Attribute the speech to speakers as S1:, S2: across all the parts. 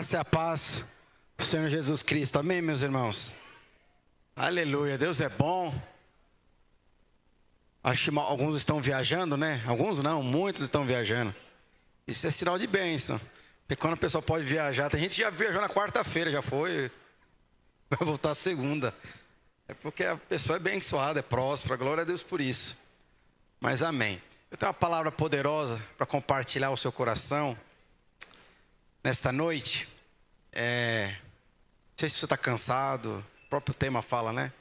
S1: Graça e a paz do Senhor Jesus Cristo. Amém, meus irmãos? Aleluia, Deus é bom. Acho que alguns estão viajando, né? Alguns não, muitos estão viajando. Isso é sinal de bênção. Porque quando a pessoa pode viajar, tem gente que já viajou na quarta-feira, já foi, vai voltar segunda. É porque a pessoa é abençoada, é próspera, glória a Deus por isso. Mas amém. Eu tenho uma palavra poderosa para compartilhar ao seu coração nesta noite. Não sei se você está cansado, o próprio tema fala, né?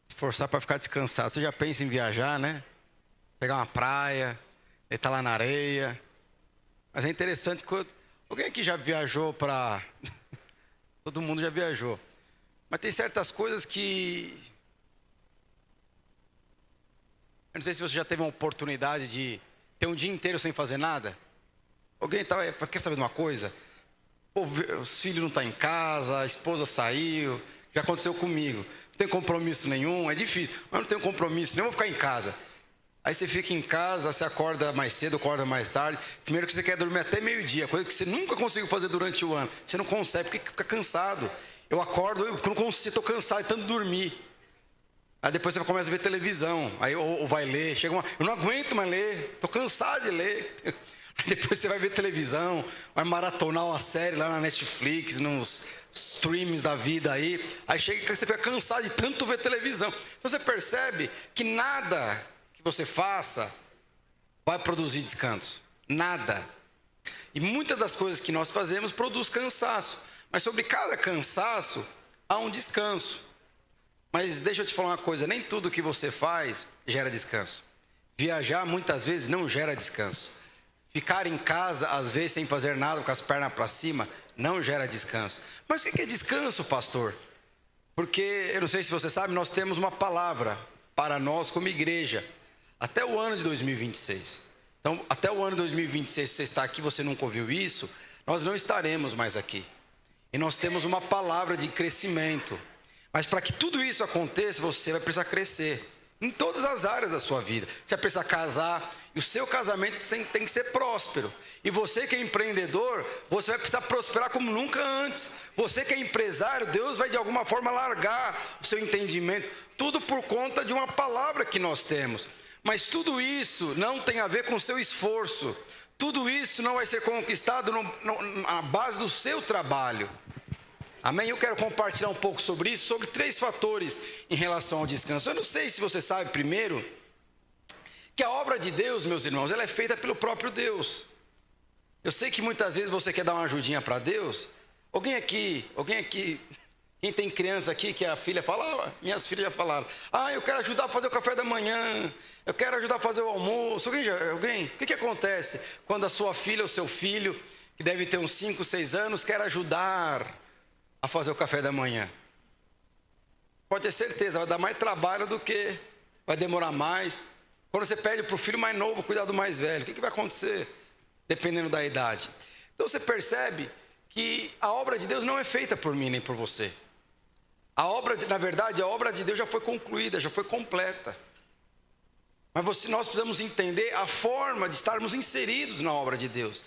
S1: Esforçar para ficar descansado. Você já pensa em viajar, né? Pegar uma praia, deitar lá na areia. Mas é interessante quando alguém aqui já viajou para... Todo mundo já viajou. Mas tem certas coisas que... Eu não sei se você já teve uma oportunidade de ter um dia inteiro sem fazer nada. Alguém quer saber de uma coisa? Pô, os filhos não estão em casa, a esposa saiu, já aconteceu comigo. Não tem compromisso nenhum, é difícil, mas não tenho compromisso nenhum, vou ficar em casa. Aí você fica em casa, você acorda mais cedo, acorda mais tarde. Primeiro que você quer dormir até meio-dia, coisa que você nunca conseguiu fazer durante o ano. Você não consegue porque fica cansado. Eu acordo, eu não consigo, estou cansado de tanto dormir. Aí depois você começa a ver televisão, aí ou vai ler, eu não aguento mais ler, estou cansado de ler. Aí depois você vai ver televisão, vai maratonar uma série lá na Netflix, nos streams da vida aí chega que você fica cansado de tanto ver televisão. Então você percebe que nada que você faça vai produzir descanso, nada. E muitas das coisas que nós fazemos produz cansaço, mas sobre cada cansaço há um descanso. Mas deixa eu te falar uma coisa, nem tudo que você faz gera descanso. Viajar muitas vezes não gera descanso. Ficar em casa, às vezes, sem fazer nada, com as pernas para cima, não gera descanso. Mas o que é descanso, pastor? Porque, eu não sei se você sabe, nós temos uma palavra para nós como igreja, até o ano de 2026. Então, até o ano de 2026, se você está aqui e você nunca ouviu isso, nós não estaremos mais aqui. E nós temos uma palavra de crescimento. Mas para que tudo isso aconteça, você vai precisar crescer. Em todas as áreas da sua vida. Você vai precisar casar, e o seu casamento tem que ser próspero. E você que é empreendedor, você vai precisar prosperar como nunca antes. Você que é empresário, Deus vai de alguma forma largar o seu entendimento. Tudo por conta de uma palavra que nós temos. Mas tudo isso não tem a ver com o seu esforço. Tudo isso não vai ser conquistado na base do seu trabalho. Amém? Eu quero compartilhar um pouco sobre isso, sobre 3 fatores em relação ao descanso. Eu não sei se você sabe, primeiro, que a obra de Deus, meus irmãos, ela é feita pelo próprio Deus. Eu sei que muitas vezes você quer dar uma ajudinha para Deus. Alguém aqui, quem tem criança aqui, que a filha fala, minhas filhas já falaram, eu quero ajudar a fazer o café da manhã, eu quero ajudar a fazer o almoço. Alguém? O que acontece quando a sua filha ou seu filho, que deve ter uns 5, 6 anos, quer ajudar a fazer o café da manhã? Pode ter certeza, vai dar mais trabalho do que vai demorar mais. Quando você pede para o filho mais novo cuidar do mais velho, o que vai acontecer? Dependendo da idade. Então você percebe que a obra de Deus não é feita por mim nem por você. Na verdade, a obra de Deus já foi concluída, já foi completa. Mas nós precisamos entender a forma de estarmos inseridos na obra de Deus.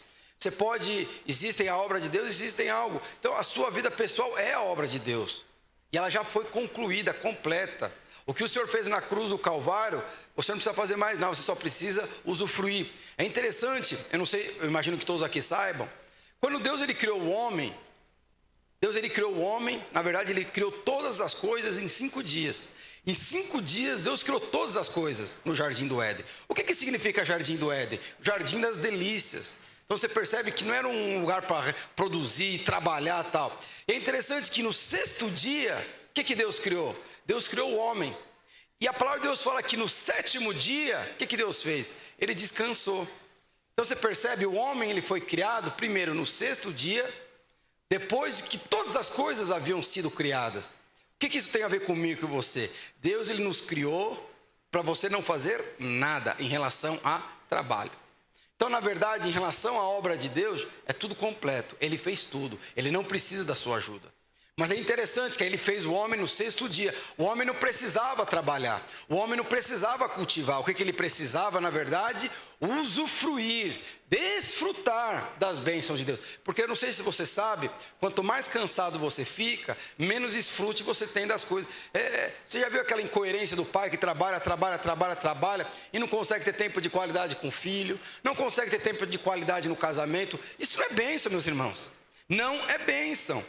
S1: Existem a obra de Deus, existem algo. Então a sua vida pessoal é a obra de Deus. E ela já foi concluída, completa. O que o Senhor fez na cruz do Calvário, você não precisa fazer mais nada, você só precisa usufruir. É interessante, eu imagino que todos aqui saibam, quando Deus ele criou o homem, na verdade ele criou todas as coisas em 5 dias. Em 5 dias Deus criou todas as coisas no Jardim do Éden. O que significa Jardim do Éden? Jardim das delícias. Então você percebe que não era um lugar para produzir, trabalhar e tal. E é interessante que no 6º dia, o que Deus criou? Deus criou o homem. E a palavra de Deus fala que no 7º dia, o que Deus fez? Ele descansou. Então você percebe, o homem ele foi criado primeiro no 6º dia, depois que todas as coisas haviam sido criadas. O que isso tem a ver comigo e com você? Deus ele nos criou para você não fazer nada em relação a trabalho. Então, na verdade, em relação à obra de Deus, é tudo completo. Ele fez tudo. Ele não precisa da sua ajuda. Mas é interessante que ele fez o homem no 6º dia. O homem não precisava trabalhar, o homem não precisava cultivar. O que ele precisava, na verdade? Usufruir, desfrutar das bênçãos de Deus. Porque eu não sei se você sabe, quanto mais cansado você fica, menos desfrute você tem das coisas. Você já viu aquela incoerência do pai que trabalha e não consegue ter tempo de qualidade com o filho, não consegue ter tempo de qualidade no casamento? Isso não é bênção, meus irmãos. Não é bênção.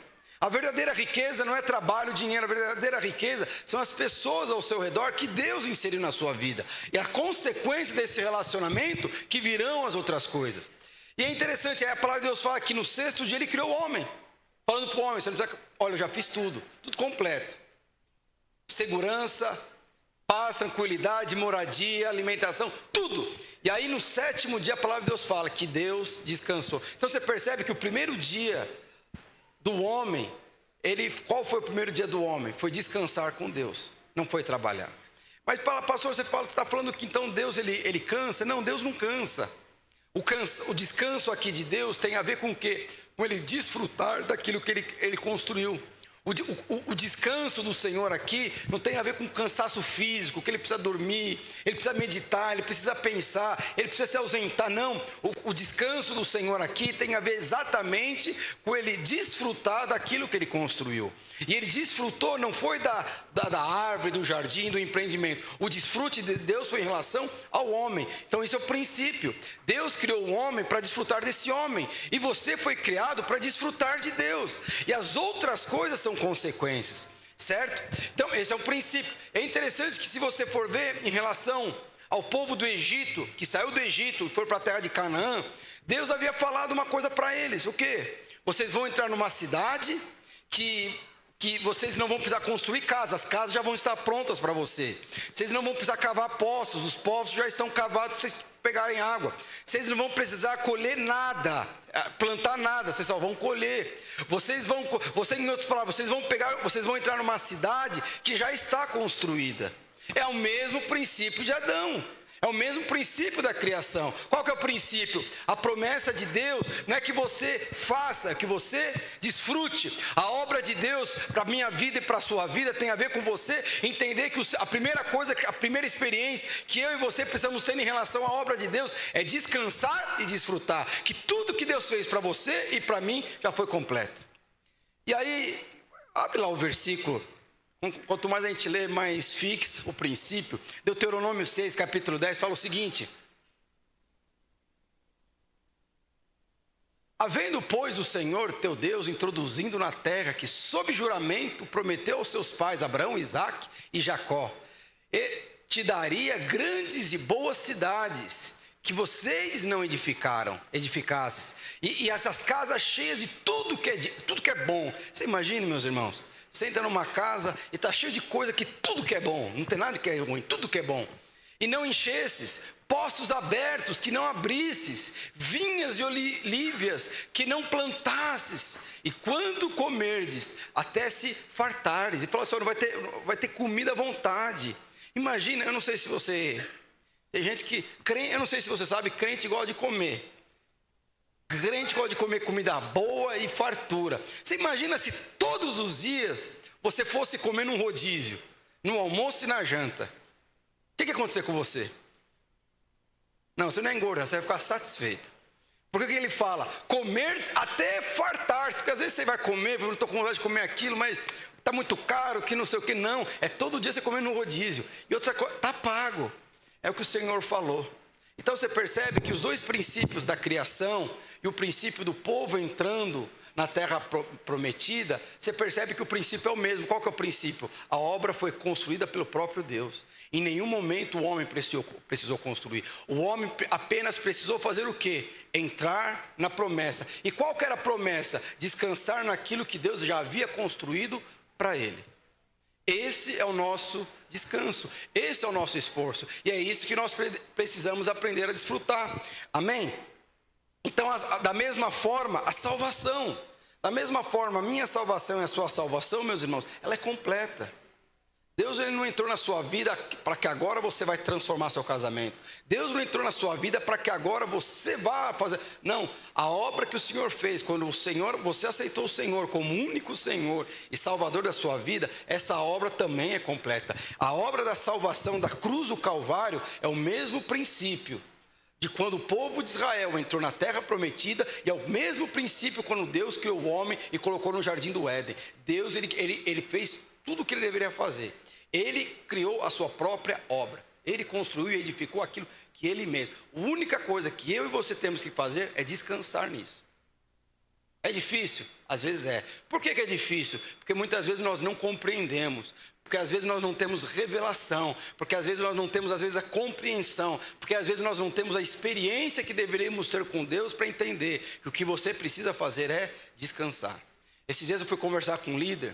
S1: A verdadeira riqueza não é trabalho, dinheiro. A verdadeira riqueza são as pessoas ao seu redor que Deus inseriu na sua vida. E a consequência desse relacionamento que virão as outras coisas. E é interessante, a palavra de Deus fala que no 6º dia ele criou o homem. Falando para o homem, você não precisa, olha, eu já fiz tudo completo. Segurança, paz, tranquilidade, moradia, alimentação, tudo. E aí no 7º dia a palavra de Deus fala que Deus descansou. Então você percebe que o primeiro dia do homem, qual foi o primeiro dia do homem? Foi descansar com Deus, não foi trabalhar. Mas pastor, você está falando que então Deus ele cansa? Não, Deus não cansa. O descanso aqui de Deus tem a ver com o quê? Com ele desfrutar daquilo que ele construiu. O descanso do Senhor aqui não tem a ver com cansaço físico, que ele precisa dormir, ele precisa meditar, ele precisa pensar, ele precisa se ausentar. Não, o descanso do Senhor aqui tem a ver exatamente com ele desfrutar daquilo que ele construiu. E ele desfrutou, não foi da árvore, do jardim, do empreendimento. O desfrute de Deus foi em relação ao homem. Então esse é o princípio. Deus criou o homem para desfrutar desse homem. E você foi criado para desfrutar de Deus. E as outras coisas são consequências, certo? Então esse é o princípio. É interessante que se você for ver em relação ao povo do Egito, que saiu do Egito e foi para a terra de Canaã, Deus havia falado uma coisa para eles. O quê? Vocês vão entrar numa cidade que vocês não vão precisar construir casas, as casas já vão estar prontas para vocês. Vocês não vão precisar cavar poços, os poços já estão cavados para vocês pegarem água. Vocês não vão precisar colher nada, plantar nada, vocês só vão colher. Em outras palavras, vocês vão entrar numa cidade que já está construída. É o mesmo princípio de Adão. É o mesmo princípio da criação. Qual que é o princípio? A promessa de Deus não é que você faça, que você desfrute. A obra de Deus para a minha vida e para a sua vida tem a ver com você entender que a primeira experiência que eu e você precisamos ter em relação à obra de Deus é descansar e desfrutar. Que tudo que Deus fez para você e para mim já foi completo. E aí, abre lá o versículo. Quanto mais a gente lê, mais fixa o princípio. Deuteronômio 6, capítulo 10, fala o seguinte: havendo, pois, o Senhor teu Deus introduzindo na terra que sob juramento prometeu aos seus pais Abraão, Isaque e Jacó, e te daria grandes e boas cidades que vocês não edificasses, e essas casas cheias de tudo que é bom. Você imagina, meus irmãos, você entra numa casa e está cheio de coisa que tudo que é bom, não tem nada que é ruim, tudo que é bom. E não enchesses, poços abertos que não abrisses, vinhas e olívias que não plantasses. E quando comerdes, até se fartares. E fala assim, vai ter comida à vontade. Imagina, eu não sei se você... Tem gente que... eu não sei se você sabe, crente gosta de comer. Crente gosta de comer comida boa e fartura. Você imagina se todos os dias você fosse comer num rodízio, no almoço e na janta. O que ia acontecer com você? Não, você não é engordar, você vai ficar satisfeito. Por que ele fala? Comer até fartar. Porque às vezes você vai comer, eu não estou com vontade de comer aquilo, mas está muito caro, que não sei o que. Não, é todo dia você comer no rodízio. E outra coisa, está pago. É o que o Senhor falou. Então você percebe que os dois princípios da criação e o princípio do povo entrando na terra prometida, você percebe que o princípio é o mesmo. Qual que é o princípio? A obra foi construída pelo próprio Deus. Em nenhum momento o homem precisou construir. O homem apenas precisou fazer o quê? Entrar na promessa. E qual que era a promessa? Descansar naquilo que Deus já havia construído para ele. Esse é o nosso descanso, esse é o nosso esforço. E é isso que nós precisamos aprender a desfrutar. Amém? Então, da mesma forma, a salvação. Da mesma forma, a minha salvação e a sua salvação, meus irmãos, ela é completa. Deus ele não entrou na sua vida para que agora você vai transformar seu casamento. Deus não entrou na sua vida para que agora você vá fazer. Não, a obra que o Senhor fez, quando você aceitou o Senhor como único Senhor e Salvador da sua vida, essa obra também é completa. A obra da salvação da cruz do Calvário é o mesmo princípio de quando o povo de Israel entrou na terra prometida, e é o mesmo princípio quando Deus criou o homem e colocou no jardim do Éden. Deus ele fez tudo o que ele deveria fazer. Ele criou a sua própria obra. Ele construiu e edificou aquilo que ele mesmo. A única coisa que eu e você temos que fazer é descansar nisso. É difícil? Às vezes é. Por que é difícil? Porque muitas vezes nós não compreendemos. Porque às vezes nós não temos revelação. Porque às vezes nós não temos a compreensão. Porque às vezes nós não temos a experiência que deveríamos ter com Deus para entender que o que você precisa fazer é descansar. Esses dias eu fui conversar com um líder.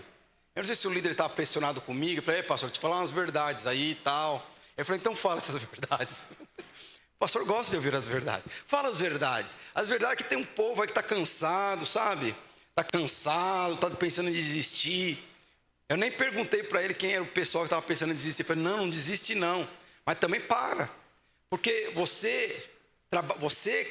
S1: Eu não sei se o líder estava pressionado comigo. Eu falei, pastor, vou te falar umas verdades aí e tal. Eu falei, então fala essas verdades. O pastor gosta de ouvir as verdades. Fala as verdades. As verdades é que tem um povo aí que está cansado, sabe? Está cansado, está pensando em desistir. Eu nem perguntei para ele quem era o pessoal que estava pensando em desistir. Eu falei, não desiste não. Mas também para. Porque você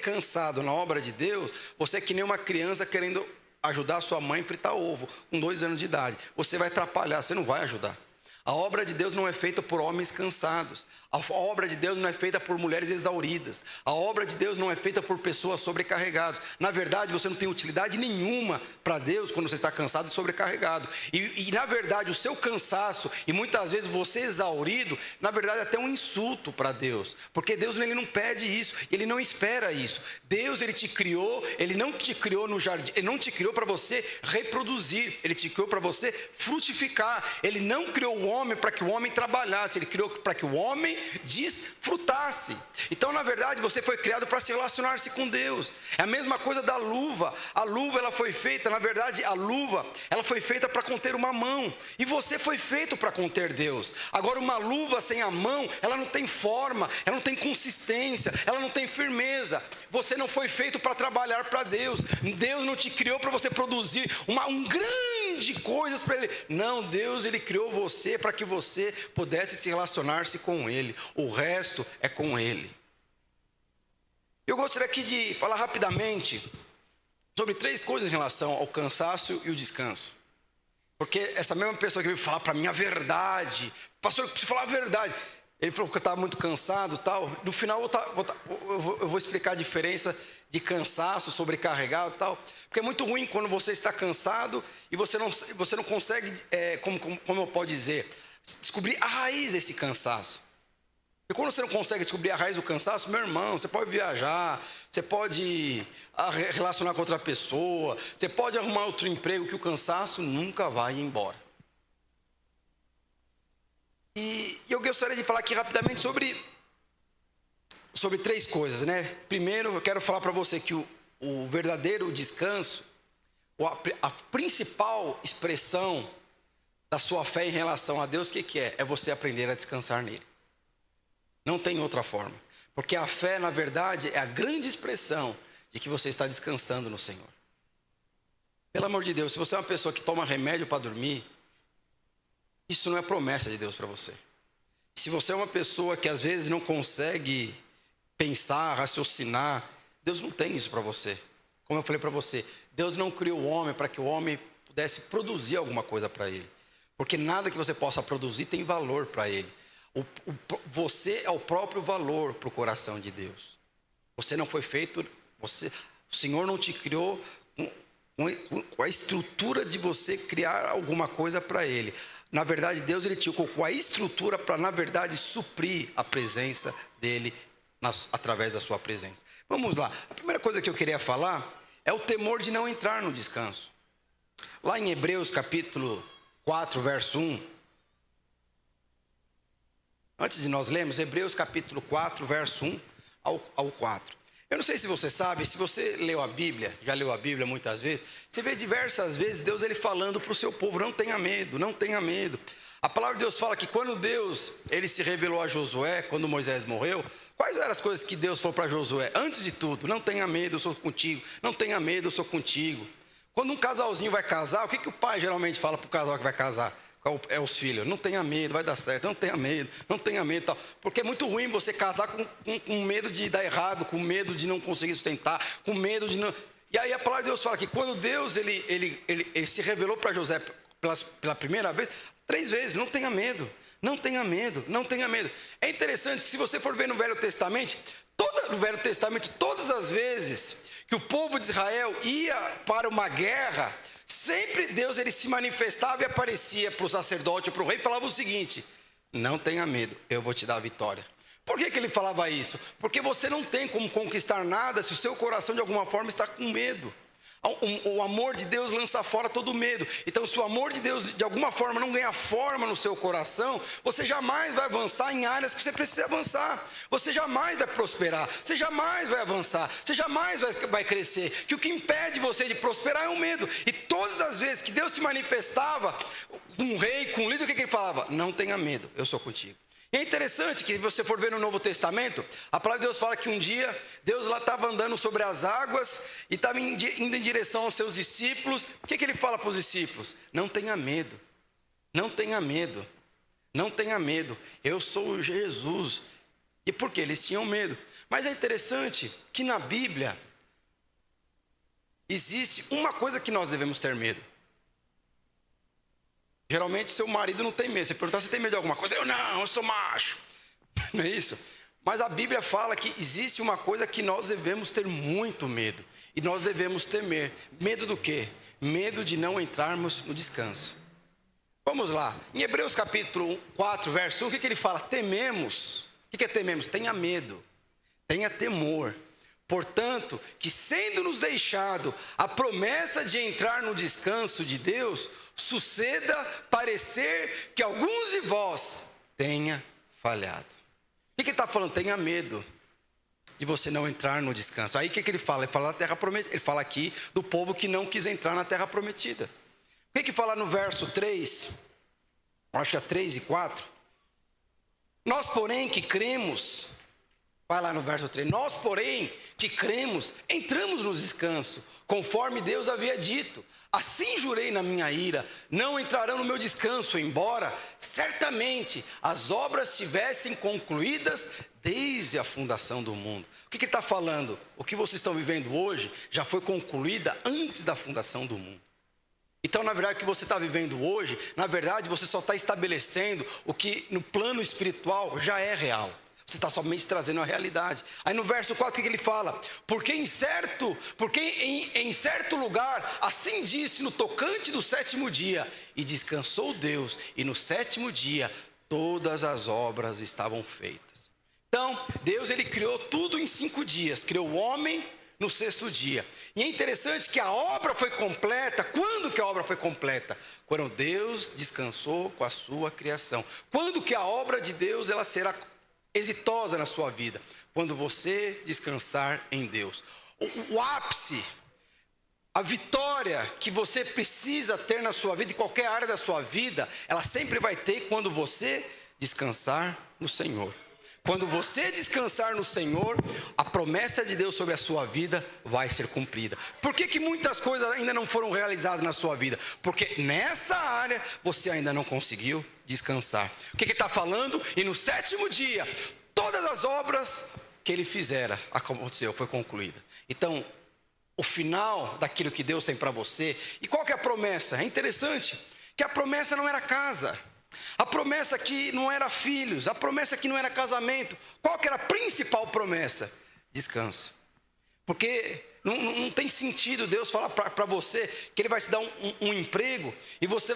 S1: cansado na obra de Deus, você é que nem uma criança querendo ajudar a sua mãe a fritar ovo com 2 anos de idade. Você vai atrapalhar, você não vai ajudar. A obra de Deus não é feita por homens cansados. A obra de Deus não é feita por mulheres exauridas. A obra de Deus não é feita por pessoas sobrecarregadas. Na verdade, você não tem utilidade nenhuma para Deus quando você está cansado e sobrecarregado. E na verdade, o seu cansaço e muitas vezes você exaurido, na verdade, é até um insulto para Deus. Porque Deus ele não pede isso, ele não espera isso. Deus ele te criou, ele não te criou no jardim, ele não te criou para você reproduzir, ele te criou para você frutificar. Ele não criou o homem para que o homem trabalhasse, ele criou para que o homem desfrutasse. Então, na verdade, você foi criado para se relacionar-se com Deus. É a mesma coisa da luva. A luva ela foi feita, na verdade, a luva ela foi feita para conter uma mão. E você foi feito para conter Deus. Agora, uma luva sem a mão, ela não tem forma, ela não tem consistência, ela não tem firmeza. Você não foi feito para trabalhar para Deus. Deus não te criou para você produzir grande coisas para Ele. Não, Deus ele criou você para que você pudesse se relacionar-se com Ele. O resto é com Ele. Eu gostaria aqui de falar rapidamente sobre 3 coisas em relação ao cansaço e o descanso. Porque essa mesma pessoa que veio falar para mim a verdade, pastor, eu preciso falar a verdade. Ele falou que eu estava muito cansado e tal. No final eu vou explicar a diferença de cansaço, sobrecarregado e tal. Porque é muito ruim quando você está cansado e você não consegue, como eu posso dizer, descobrir a raiz desse cansaço. E quando você não consegue descobrir a raiz do cansaço, meu irmão, você pode viajar, você pode relacionar com outra pessoa, você pode arrumar outro emprego, que o cansaço nunca vai embora. E eu gostaria de falar aqui rapidamente sobre 3 coisas, né? Primeiro, eu quero falar para você que o verdadeiro descanso, a principal expressão da sua fé em relação a Deus, o que é? É você aprender a descansar nele. Não tem outra forma. Porque a fé, na verdade, é a grande expressão de que você está descansando no Senhor. Pelo amor de Deus, se você é uma pessoa que toma remédio para dormir, isso não é promessa de Deus para você. Se você é uma pessoa que às vezes não consegue pensar, raciocinar, Deus não tem isso para você. Como eu falei para você, Deus não criou o homem para que o homem pudesse produzir alguma coisa para ele. Porque nada que você possa produzir tem valor para ele. Você é o próprio valor para o coração de Deus. Você não foi feito, o Senhor não te criou com a estrutura de você criar alguma coisa para ele. Na verdade, Deus ele te colocou a estrutura para, na verdade, suprir a presença dele através da sua presença. Vamos lá. A primeira coisa que eu queria falar é o temor de não entrar no descanso. Lá em Hebreus capítulo 4, verso 1. Antes de nós lermos, Hebreus capítulo 4, verso 1 ao 4. Eu não sei se você sabe, se você leu a Bíblia, já leu a Bíblia muitas vezes, você vê diversas vezes Deus ele falando para o seu povo, não tenha medo, não tenha medo. A palavra de Deus fala que quando Deus ele se revelou a Josué, quando Moisés morreu, quais eram as coisas que Deus falou para Josué? Antes de tudo, não tenha medo, eu sou contigo, não tenha medo, eu sou contigo. Quando um casalzinho vai casar, o que o pai geralmente fala para o casal que vai casar? É os filhos, não tenha medo, vai dar certo, não tenha medo, não tenha medo, tal. Porque é muito ruim você casar com medo de dar errado, com medo de não conseguir sustentar, com medo de não... E aí a palavra de Deus fala que quando Deus ele se revelou para José pela primeira vez, 3 vezes, não tenha medo, não tenha medo, não tenha medo. É interessante que se você for ver no Velho Testamento, todas as vezes que o povo de Israel ia para uma guerra, sempre Deus ele se manifestava e aparecia para o sacerdote, para o rei, e falava o seguinte: não tenha medo, eu vou te dar a vitória. Por que ele falava isso? Porque você não tem como conquistar nada se o seu coração de alguma forma está com medo. O amor de Deus lança fora todo medo. Então, se o amor de Deus de alguma forma não ganha forma no seu coração, você jamais vai avançar em áreas que você precisa avançar. Você jamais vai prosperar, você jamais vai avançar, você jamais vai crescer. Que o que impede você de prosperar é o medo. E todas as vezes que Deus se manifestava com um rei, com um líder, o que ele falava? Não tenha medo, eu sou contigo. E é interessante que, se você for ver no Novo Testamento, a palavra de Deus fala que um dia Deus lá estava andando sobre as águas e estava indo em direção aos seus discípulos. O que ele fala para os discípulos? Não tenha medo, não tenha medo, não tenha medo, eu sou Jesus. E por quê? Eles tinham medo. Mas é interessante que na Bíblia existe uma coisa que nós devemos ter medo. Geralmente seu marido não tem medo. Você perguntar se tem medo de alguma coisa, eu sou macho. Não é isso? Mas a Bíblia fala que existe uma coisa que nós devemos ter muito medo. E nós devemos temer. Medo do quê? Medo de não entrarmos no descanso. Vamos lá. Em Hebreus capítulo 4, verso 1, o que ele fala? Tememos. O que é tememos? Tenha medo. Tenha temor. Portanto, que sendo-nos deixado a promessa de entrar no descanso de Deus, suceda parecer que alguns de vós tenha falhado. O que ele está falando? Tenha medo de você não entrar no descanso. Aí o que ele fala? Ele fala da terra prometida. Ele fala aqui do povo que não quis entrar na terra prometida. O que fala no verso 3? Acho que é 3 e 4. Nós, porém, que cremos... Vai lá no verso 3. Nós, porém, que cremos, entramos no descanso, conforme Deus havia dito. Assim jurei na minha ira, não entrarão no meu descanso, embora certamente as obras tivessem concluídas desde a fundação do mundo. O que ele está falando? O que vocês estão vivendo hoje já foi concluída antes da fundação do mundo. Então, na verdade, o que você está vivendo hoje, na verdade, você só está estabelecendo o que no plano espiritual já é real. Você está somente trazendo a realidade. Aí no verso 4, o que ele fala? Porque em certo lugar, assim disse no tocante do 7º dia, e descansou Deus, e no 7º dia, todas as obras estavam feitas. Então, Deus ele criou tudo em 5 dias, criou o homem no 6º dia. E é interessante que a obra foi completa. Quando que a obra foi completa? Quando Deus descansou com a sua criação. Quando que a obra de Deus ela será exitosa na sua vida? Quando você descansar em Deus. O ápice, a vitória que você precisa ter na sua vida, em qualquer área da sua vida, ela sempre vai ter quando você descansar no Senhor. Quando você descansar no Senhor, a promessa de Deus sobre a sua vida vai ser cumprida. Por que muitas coisas ainda não foram realizadas na sua vida? Porque nessa área você ainda não conseguiu descansar. O que ele está falando? E no 7º dia, todas as obras que ele fizera, aconteceu, foi concluída. Então, o final daquilo que Deus tem para você. E qual que é a promessa? É interessante que a promessa não era casa. A promessa aqui não era filhos, a promessa aqui não era casamento. Qual que era a principal promessa? Descanso. Porque não tem sentido Deus falar para você que Ele vai te dar um emprego e você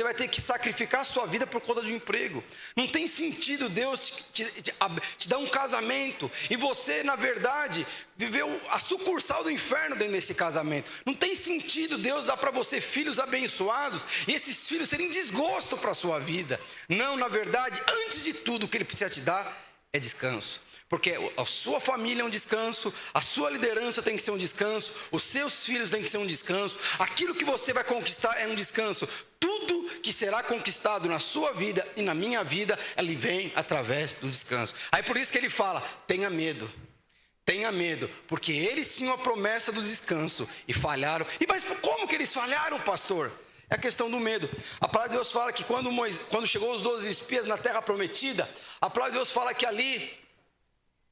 S1: vai ter que sacrificar a sua vida por conta de um emprego. Não tem sentido Deus te dar um casamento e você, na verdade, viveu a sucursal do inferno dentro desse casamento. Não tem sentido Deus dar para você filhos abençoados e esses filhos serem desgosto para a sua vida. Não, na verdade, antes de tudo, o que Ele precisa te dar é descanso. Porque a sua família é um descanso, a sua liderança tem que ser um descanso, os seus filhos têm que ser um descanso, aquilo que você vai conquistar é um descanso. Tudo que será conquistado na sua vida e na minha vida, ele vem através do descanso. Aí por isso que ele fala, tenha medo, porque eles tinham a promessa do descanso e falharam. E mas como que eles falharam, pastor? É a questão do medo. A palavra de Deus fala que quando chegou os 12 espias na terra prometida, a palavra de Deus fala que ali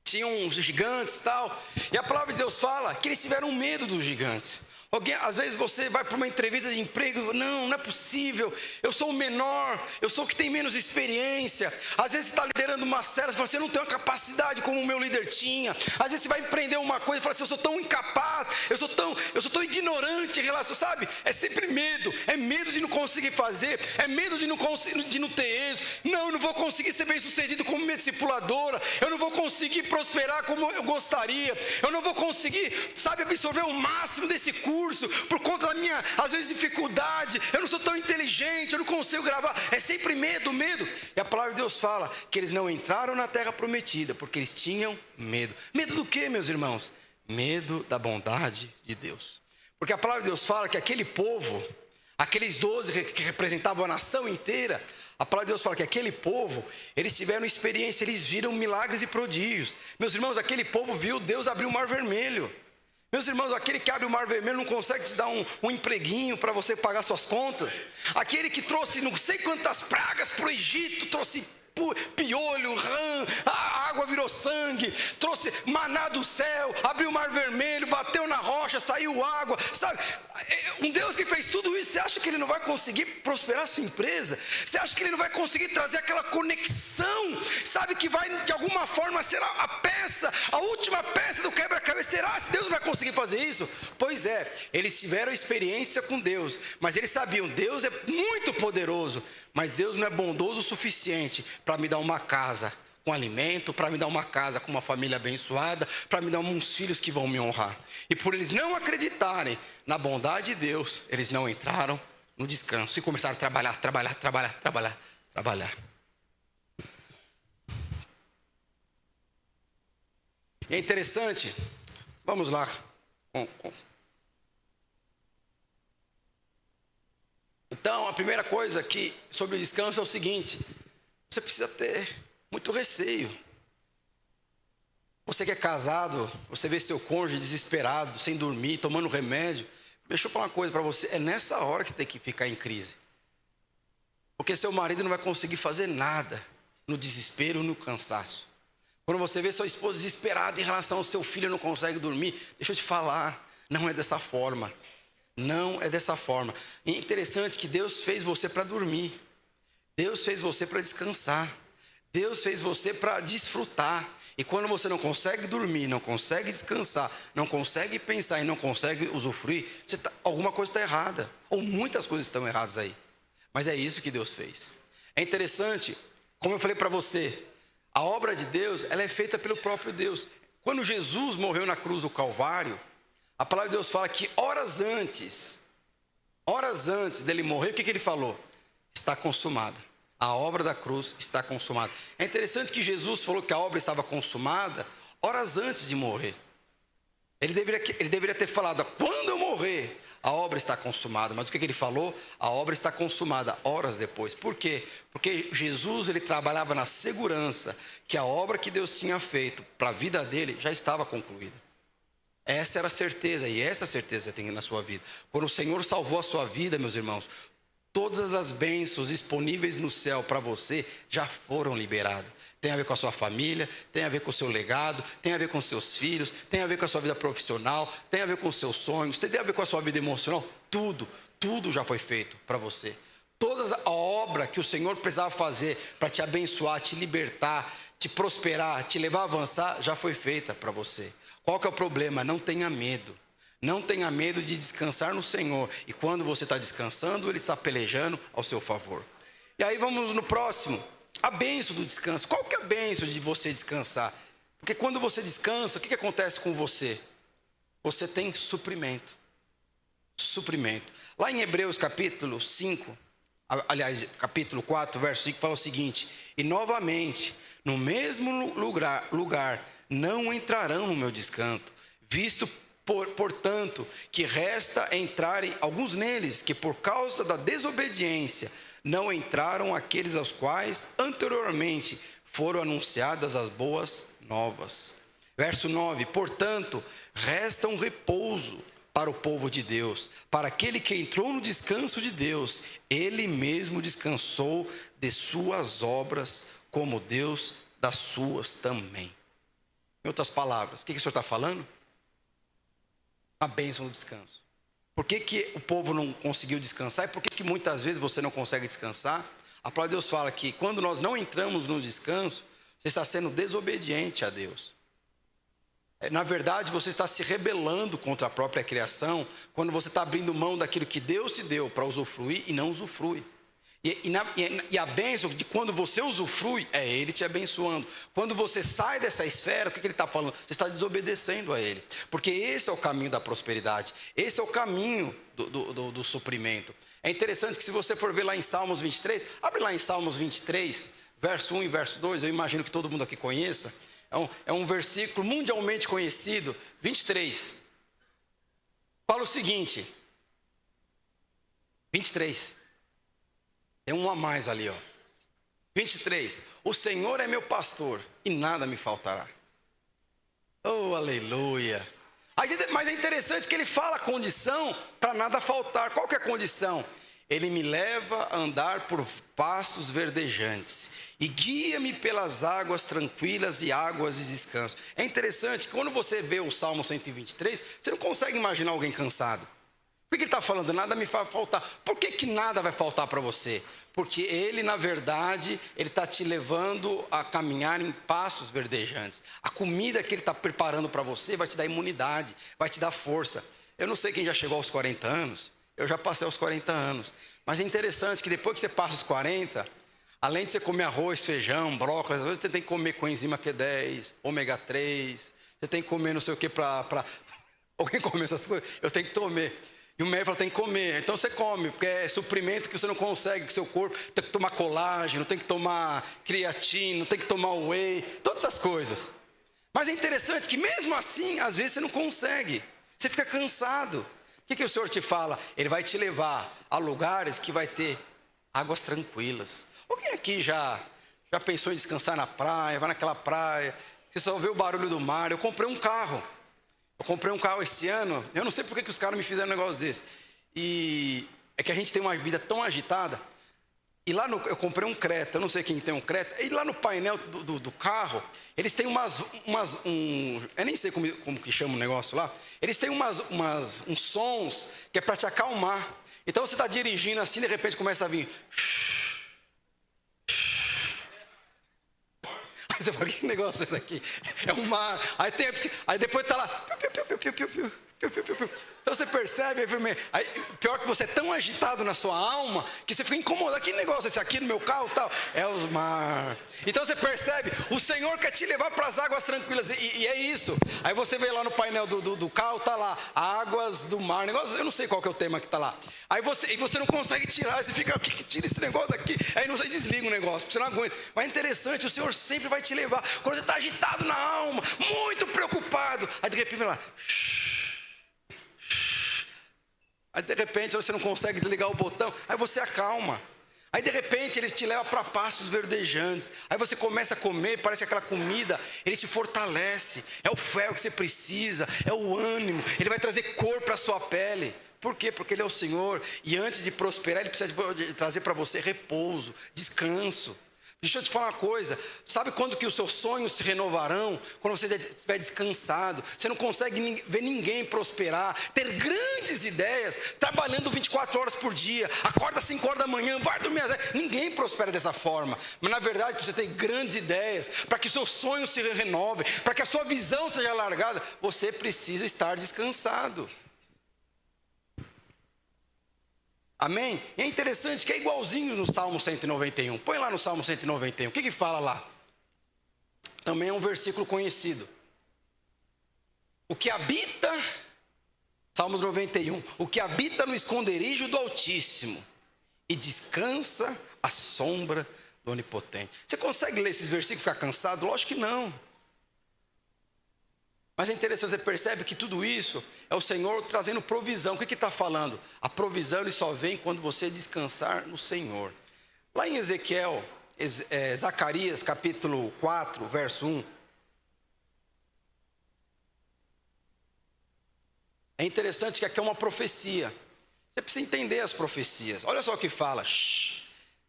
S1: tinham uns gigantes e tal. E a palavra de Deus fala que eles tiveram medo dos gigantes. Às vezes você vai para uma entrevista de emprego, não é possível, eu sou o menor, eu sou o que tem menos experiência. Às vezes você está liderando uma célula, você fala assim, eu não tenho a capacidade como o meu líder tinha. Às vezes você vai empreender uma coisa e fala assim, eu sou tão incapaz, eu sou tão ignorante em relação, sabe? É sempre medo, é medo de não conseguir fazer, é medo de não ter êxito. Não, eu não vou conseguir ser bem sucedido como minha discipuladora, eu não vou conseguir prosperar como eu gostaria, eu não vou conseguir, sabe, absorver o máximo desse curso, por conta da minha, às vezes, dificuldade, eu não sou tão inteligente, eu não consigo gravar, é sempre medo. E a palavra de Deus fala que eles não entraram na terra prometida, porque eles tinham medo. Medo do quê, meus irmãos? Medo da bondade de Deus. Porque a palavra de Deus fala que aquele povo, aqueles 12 que representavam a nação inteira, a palavra de Deus fala que aquele povo, eles tiveram experiência, eles viram milagres e prodígios. Meus irmãos, aquele povo viu Deus abrir o mar vermelho. Meus irmãos, aquele que abre o mar vermelho não consegue te dar um empreguinho para você pagar suas contas. Aquele que trouxe não sei quantas pragas para o Egito, trouxe piolho, rã, a água virou sangue, trouxe maná do céu, abriu o mar vermelho, bateu na rocha, saiu água, sabe? Um Deus que fez tudo isso, você acha que Ele não vai conseguir prosperar a sua empresa? Você acha que Ele não vai conseguir trazer aquela conexão, sabe, que vai de alguma forma ser a peça, a última peça do quebra-cabeça? Será se Deus não vai conseguir fazer isso? Pois é, eles tiveram experiência com Deus, mas eles sabiam, Deus é muito poderoso, mas Deus não é bondoso o suficiente para me dar uma casa com alimento, para me dar uma casa com uma família abençoada, para me dar uns filhos que vão me honrar. E por eles não acreditarem na bondade de Deus, eles não entraram no descanso e começaram a trabalhar. E é interessante, vamos lá. Então, a primeira coisa aqui sobre o descanso é o seguinte: você precisa ter muito receio. Você que é casado, você vê seu cônjuge desesperado, sem dormir, tomando remédio. Deixa eu falar uma coisa para você, é nessa hora que você tem que ficar em crise. Porque seu marido não vai conseguir fazer nada no desespero, no cansaço. Quando você vê sua esposa desesperada em relação ao seu filho, não consegue dormir, deixa eu te falar, não é dessa forma. Não é dessa forma. É interessante que Deus fez você para dormir. Deus fez você para descansar. Deus fez você para desfrutar. E quando você não consegue dormir, não consegue descansar, não consegue pensar e não consegue usufruir, alguma coisa está errada. Ou muitas coisas estão erradas aí. Mas é isso que Deus fez. É interessante, como eu falei para você, a obra de Deus, ela é feita pelo próprio Deus. Quando Jesus morreu na cruz do Calvário, a palavra de Deus fala que horas antes dele morrer, o que ele falou? Está consumado. A obra da cruz está consumada. É interessante que Jesus falou que a obra estava consumada horas antes de morrer. Ele deveria ter falado, quando eu morrer, a obra está consumada. Mas o que ele falou? A obra está consumada horas depois. Por quê? Porque Jesus, ele trabalhava na segurança que a obra que Deus tinha feito para a vida dele já estava concluída. Essa era a certeza, e essa certeza você tem na sua vida. Quando o Senhor salvou a sua vida, meus irmãos, todas as bênçãos disponíveis no céu para você já foram liberadas. Tem a ver com a sua família, tem a ver com o seu legado, tem a ver com os seus filhos, tem a ver com a sua vida profissional, tem a ver com os seus sonhos, tem a ver com a sua vida emocional. Tudo já foi feito para você. Toda a obra que o Senhor precisava fazer para te abençoar, te libertar, te prosperar, te levar a avançar, já foi feita para você. Qual que é o problema? Não tenha medo. Não tenha medo de descansar no Senhor. E quando você está descansando, Ele está pelejando ao seu favor. E aí vamos no próximo. A bênção do descanso. Qual que é a bênção de você descansar? Porque quando você descansa, o que acontece com você? Você tem suprimento. Suprimento. Lá em Hebreus capítulo 5, aliás, capítulo 4, verso 5, fala o seguinte: e novamente, no mesmo lugar não entrarão no meu descanso, visto, portanto, que resta entrarem alguns neles, que por causa da desobediência não entraram aqueles aos quais anteriormente foram anunciadas as boas novas. Verso 9, portanto, resta um repouso para o povo de Deus, para aquele que entrou no descanso de Deus. Ele mesmo descansou de suas obras, como Deus das suas também. Em outras palavras, o que o Senhor está falando? A bênção do descanso. Por que o povo não conseguiu descansar? E por que muitas vezes você não consegue descansar? A palavra de Deus fala que quando nós não entramos no descanso, você está sendo desobediente a Deus. Na verdade, você está se rebelando contra a própria criação, quando você está abrindo mão daquilo que Deus te deu para usufruir e não usufrui. E a bênção de quando você usufrui, é Ele te abençoando. Quando você sai dessa esfera, o que Ele está falando? Você está desobedecendo a Ele. Porque esse é o caminho da prosperidade. Esse é o caminho do suprimento. É interessante que se você for ver lá em Salmos 23, abre lá em Salmos 23, verso 1 e verso 2, eu imagino que todo mundo aqui conheça. É um versículo mundialmente conhecido, 23. Fala o seguinte, 23. Tem um a mais ali, ó. 23. O Senhor é meu pastor e nada me faltará. Oh, aleluia. Mas é interessante que ele fala a condição para nada faltar. Qual que é a condição? Ele me leva a andar por pastos verdejantes e guia-me pelas águas tranquilas e águas de descanso. É interessante que quando você vê o Salmo 123, você não consegue imaginar alguém cansado. Por que ele está falando? Nada me vai faltar. Por que nada vai faltar para você? Porque ele, na verdade, ele está te levando a caminhar em passos verdejantes. A comida que ele está preparando para você vai te dar imunidade, vai te dar força. Eu não sei quem já chegou aos 40 anos, eu já passei aos 40 anos. Mas é interessante que depois que você passa os 40, além de você comer arroz, feijão, brócolis, às vezes você tem que comer coenzima Q10, ômega 3, você tem que comer não sei o que para... Alguém come essas coisas? Eu tenho que comer. E o médico fala, tem que comer. Então você come, porque é suprimento que você não consegue, que seu corpo tem que tomar colágeno, tem que tomar creatina, tem que tomar whey, todas essas coisas. Mas é interessante que mesmo assim, às vezes você não consegue. Você fica cansado. O que o Senhor te fala? Ele vai te levar a lugares que vai ter águas tranquilas. Alguém aqui já pensou em descansar na praia, vai naquela praia, você só vê o barulho do mar. Eu comprei um carro. Esse ano, eu não sei porque que os caras me fizeram um negócio desse. E é que a gente tem uma vida tão agitada. E lá eu comprei um Creta, eu não sei quem tem um Creta. E lá no painel do carro, eles têm eu nem sei como que chama o negócio lá. Eles têm uns sons que é para te acalmar. Então você está dirigindo assim, de repente começa a vir... Aí você fala, que negócio é esse aqui? É um mar. Aí depois está lá. Então você percebe, aí, pior que você é tão agitado na sua alma, que você fica incomodado. Que negócio é esse aqui no meu carro tal? É o mar. Então você percebe, o Senhor quer te levar para as águas tranquilas. E é isso. Aí você vê lá no painel do carro, está lá, águas do mar. Negócio, eu não sei qual que é o tema que está lá. Aí você não consegue tirar, você fica, que tira esse negócio daqui? Aí você desliga o negócio, porque você não aguenta. Mas é interessante, o Senhor sempre vai te levar. Quando você está agitado na alma, muito preocupado, aí de repente vai lá... Aí de repente você não consegue desligar o botão, aí você acalma. Aí de repente ele te leva para pastos verdejantes. Aí você começa a comer, parece aquela comida, ele te fortalece. É o ferro que você precisa, é o ânimo. Ele vai trazer cor para a sua pele. Por quê? Porque ele é o Senhor. E antes de prosperar, ele precisa de trazer para você repouso, descanso. Deixa eu te falar uma coisa, sabe quando que os seus sonhos se renovarão? Quando você estiver descansado, você não consegue ver ninguém prosperar, ter grandes ideias, trabalhando 24 horas por dia, acorda às 5 horas da manhã, vai dormir às 10, ninguém prospera dessa forma. Mas na verdade, para você ter grandes ideias, para que seus sonhos se renovem, para que a sua visão seja alargada, você precisa estar descansado. Amém? E é interessante que é igualzinho no Salmo 191. Põe lá no Salmo 191. O que fala lá? Também é um versículo conhecido. O que habita, Salmos 91. O que habita no esconderijo do Altíssimo e descansa à sombra do Onipotente. Você consegue ler esses versículos e ficar cansado? Lógico que não. Mas é interessante, você percebe que tudo isso é o Senhor trazendo provisão. O que está falando? A provisão ele só vem quando você descansar no Senhor. Lá em Zacarias capítulo 4, verso 1. É interessante que aqui é uma profecia. Você precisa entender as profecias. Olha só o que fala.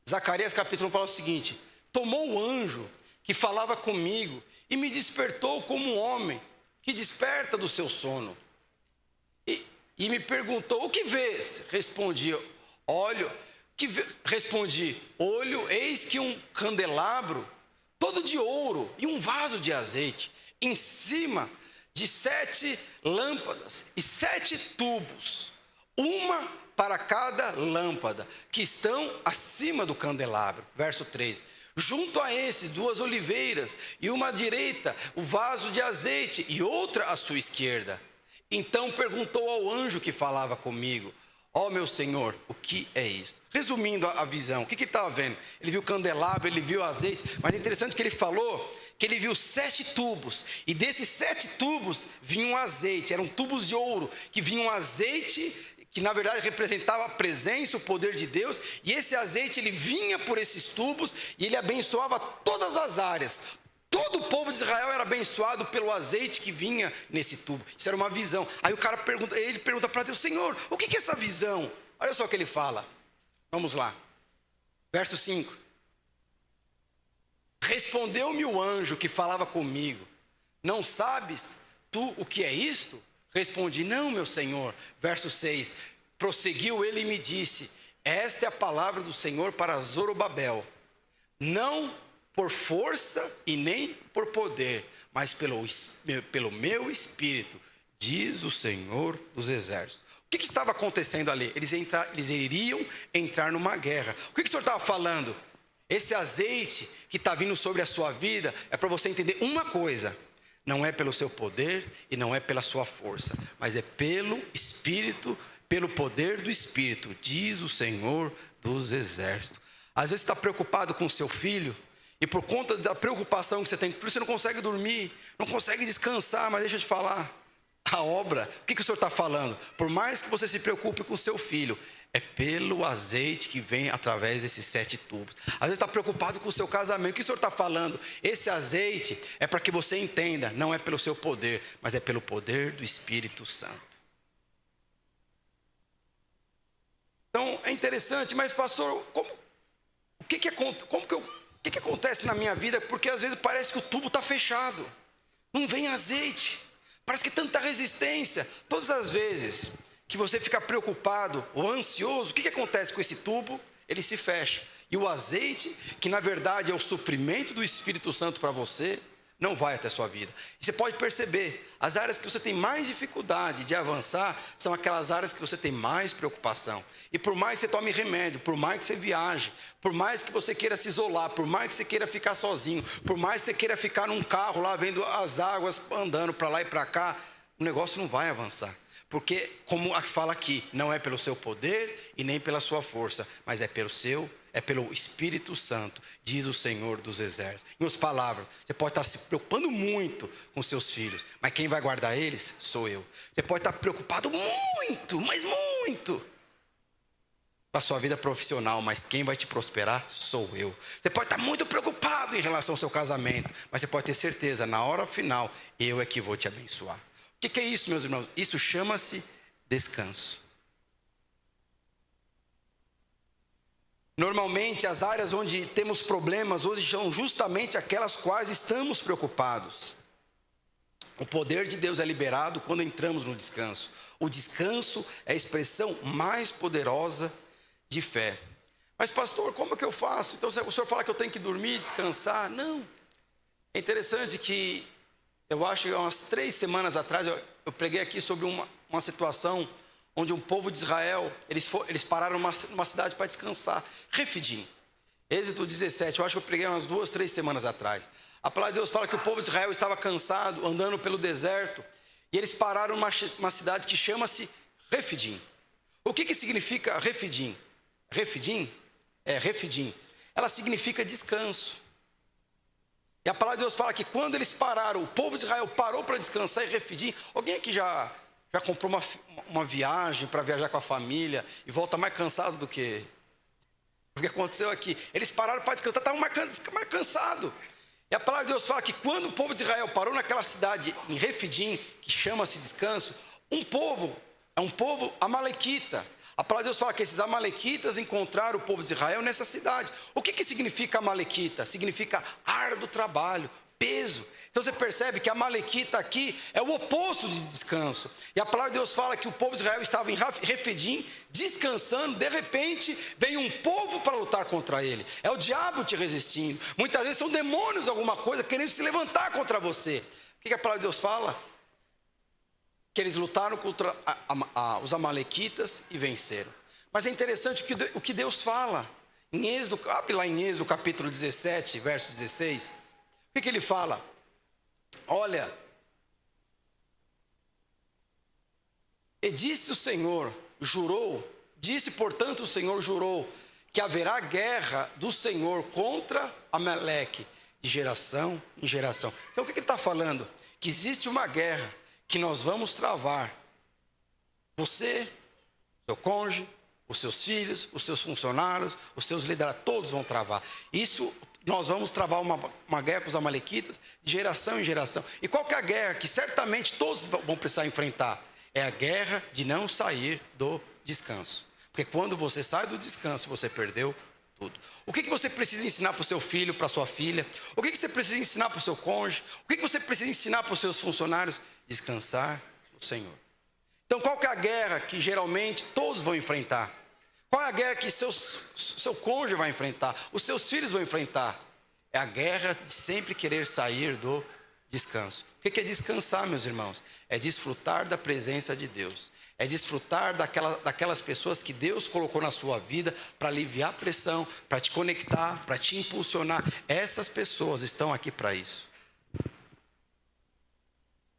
S1: Zacarias capítulo 1 fala o seguinte: tomou o anjo que falava comigo e me despertou como um homem que desperta do seu sono. E me perguntou: o que vês? Respondi: olho, eis que um candelabro todo de ouro e um vaso de azeite, em cima de 7 lâmpadas e 7 tubos, uma para cada lâmpada, que estão acima do candelabro. Verso 3. Junto a esses 2 oliveiras, e uma à direita o vaso de azeite, e outra à sua esquerda. Então perguntou ao anjo que falava comigo: ó meu Senhor, o que é isso? Resumindo a visão, o que ele estava vendo? Ele viu o candelabro, ele viu o azeite, mas é interessante que ele falou que ele viu 7 tubos, e desses 7 tubos vinha um azeite, eram tubos de ouro, que vinha um azeite, que na verdade representava a presença, o poder de Deus, e esse azeite ele vinha por esses tubos, e ele abençoava todas as áreas. Todo o povo de Israel era abençoado pelo azeite que vinha nesse tubo. Isso era uma visão. Aí o cara pergunta para Deus: Senhor, o que é essa visão? Olha só o que ele fala. Vamos lá. Verso 5. Respondeu-me o anjo que falava comigo: não sabes tu o que é isto? Respondi: não, meu Senhor. Verso 6. Prosseguiu ele e me disse: esta é a palavra do Senhor para Zorobabel. Não por força e nem por poder, mas pelo meu espírito, diz o Senhor dos exércitos. O que estava acontecendo ali? Eles iriam entrar numa guerra. O que o Senhor estava falando? Esse azeite que está vindo sobre a sua vida é para você entender uma coisa: não é pelo seu poder e não é pela sua força, mas é pelo Espírito, pelo poder do Espírito, diz o Senhor dos exércitos. Às vezes você está preocupado com o seu filho, e por conta da preocupação que você tem com o filho, você não consegue dormir, não consegue descansar. Mas deixa eu te falar, a obra, o que o Senhor está falando? Por mais que você se preocupe com o seu filho, é pelo azeite que vem através desses 7 tubos. Às vezes está preocupado com o seu casamento. O que o Senhor está falando? Esse azeite é para que você entenda, não é pelo seu poder, mas é pelo poder do Espírito Santo. Então é interessante, mas pastor, o que acontece na minha vida? Porque às vezes parece que o tubo está fechado, não vem azeite, parece que tanta resistência. Todas as vezes que você fica preocupado ou ansioso, o que acontece com esse tubo? Ele se fecha, e o azeite, que na verdade é o suprimento do Espírito Santo para você, não vai até a sua vida. E você pode perceber, as áreas que você tem mais dificuldade de avançar são aquelas áreas que você tem mais preocupação. E por mais que você tome remédio, por mais que você viaje, por mais que você queira se isolar, por mais que você queira ficar sozinho, por mais que você queira ficar num carro lá vendo as águas andando para lá e para cá, o negócio não vai avançar. Porque, como fala aqui, não é pelo seu poder e nem pela sua força, mas é pelo Espírito Santo, diz o Senhor dos exércitos. Em outras palavras, você pode estar se preocupando muito com seus filhos, mas quem vai guardar eles sou eu. Você pode estar preocupado muito, mas muito, com a sua vida profissional, mas quem vai te prosperar sou eu. Você pode estar muito preocupado em relação ao seu casamento, mas você pode ter certeza, na hora final, eu é que vou te abençoar. O que é isso, meus irmãos? Isso chama-se descanso. Normalmente, as áreas onde temos problemas hoje são justamente aquelas quais estamos preocupados. O poder de Deus é liberado quando entramos no descanso. O descanso é a expressão mais poderosa de fé. Mas pastor, como é que eu faço? Então o senhor fala que eu tenho que dormir, descansar? Não. É interessante que eu acho que umas 3 semanas atrás eu preguei aqui sobre uma situação onde um povo de Israel, eles pararam numa cidade para descansar, Refidim. Êxodo 17, eu acho que eu preguei umas 2, 3 semanas atrás. A palavra de Deus fala que o povo de Israel estava cansado, andando pelo deserto, e eles pararam numa cidade que chama-se Refidim. O que significa Refidim? Refidim? Refidim. Ela significa descanso. E a palavra de Deus fala que quando eles pararam, o povo de Israel parou para descansar em Refidim. Alguém aqui já comprou uma viagem para viajar com a família e volta mais cansado do que o que aconteceu aqui? Eles pararam para descansar, estavam mais cansados. E a palavra de Deus fala que quando o povo de Israel parou naquela cidade em Refidim, que chama-se descanso, um povo, é um povo amalequita. A palavra de Deus fala que esses amalequitas encontraram o povo de Israel nessa cidade. O que significa amalequita? Significa árduo trabalho, peso. Então você percebe que a amalequita aqui é o oposto de descanso. E a palavra de Deus fala que o povo de Israel estava em Refidim, descansando. De repente vem um povo para lutar contra ele. É o diabo te resistindo. Muitas vezes são demônios, alguma coisa, querendo se levantar contra você. O que a palavra de Deus fala? Que eles lutaram contra os amalequitas e venceram. Mas é interessante o que Deus fala. Em Êxodo, abre lá em Êxodo capítulo 17, verso 16. O que ele fala? Olha, e disse o Senhor, portanto o Senhor jurou, que haverá guerra do Senhor contra Amaleque, de geração em geração. Então o que ele está falando? Que existe uma guerra que nós vamos travar. Você, seu cônjuge, os seus filhos, os seus funcionários, os seus liderados, todos vão travar. Isso, nós vamos travar uma guerra com os amalequitas de geração em geração. E qual que é a guerra que certamente todos vão precisar enfrentar? É a guerra de não sair do descanso. Porque quando você sai do descanso, você perdeu tudo. O que você precisa ensinar para o seu filho, para a sua filha? O que você precisa ensinar para o seu cônjuge? O que você precisa ensinar para os seus funcionários? Descansar no Senhor. Então qual que é a guerra que geralmente todos vão enfrentar? Qual é a guerra que seu cônjuge vai enfrentar? Os seus filhos vão enfrentar? É a guerra de sempre querer sair do descanso. O que é descansar, meus irmãos? É desfrutar da presença de Deus. É desfrutar daquelas pessoas que Deus colocou na sua vida para aliviar a pressão, para te conectar, para te impulsionar. Essas pessoas estão aqui para isso.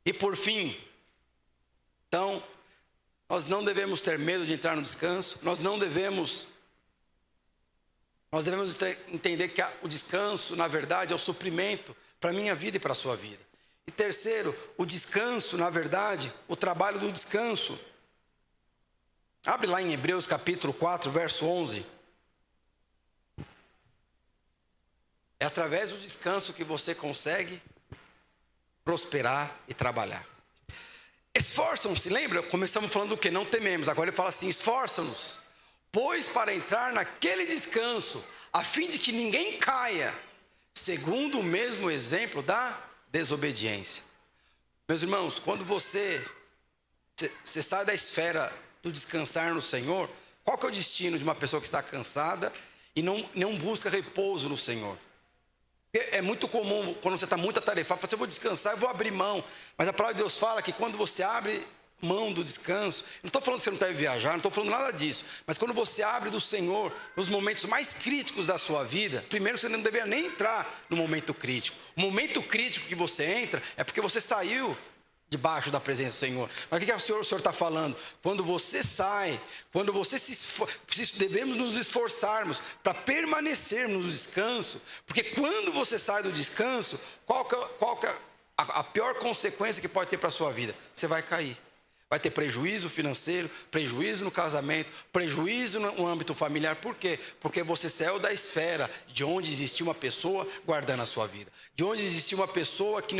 S1: E por fim, então, nós não devemos ter medo de entrar no descanso. Nós devemos entender que o descanso, na verdade, é o suprimento para a minha vida e para a sua vida. E terceiro, o descanso, na verdade, o trabalho do descanso. Abre lá em Hebreus capítulo 4, verso 11. É através do descanso que você consegue prosperar e trabalhar. Esforçam-se, lembra? Começamos falando do que? Não tememos. Agora ele fala assim, esforçam-nos, pois para entrar naquele descanso, a fim de que ninguém caia, segundo o mesmo exemplo da desobediência. Meus irmãos, quando você sai da esfera do descansar no Senhor, qual que é o destino de uma pessoa que está cansada e não busca repouso no Senhor? É muito comum, quando você está muito atarefado, você vou descansar, eu vou abrir mão. Mas a palavra de Deus fala que quando você abre mão do descanso, não estou falando que você não deve viajar, não estou falando nada disso, mas quando você abre do Senhor, nos momentos mais críticos da sua vida, primeiro você não deveria nem entrar no momento crítico. O momento crítico que você entra é porque você saiu debaixo da presença do Senhor. Mas o que o Senhor está falando? Quando você sai, quando você devemos nos esforçarmos para permanecermos no descanso, porque quando você sai do descanso, qual que é a pior consequência que pode ter para a sua vida? Você vai cair. Vai ter prejuízo financeiro, prejuízo no casamento, prejuízo no âmbito familiar. Por quê? Porque você saiu da esfera de onde existia uma pessoa guardando a sua vida. De onde existia uma pessoa que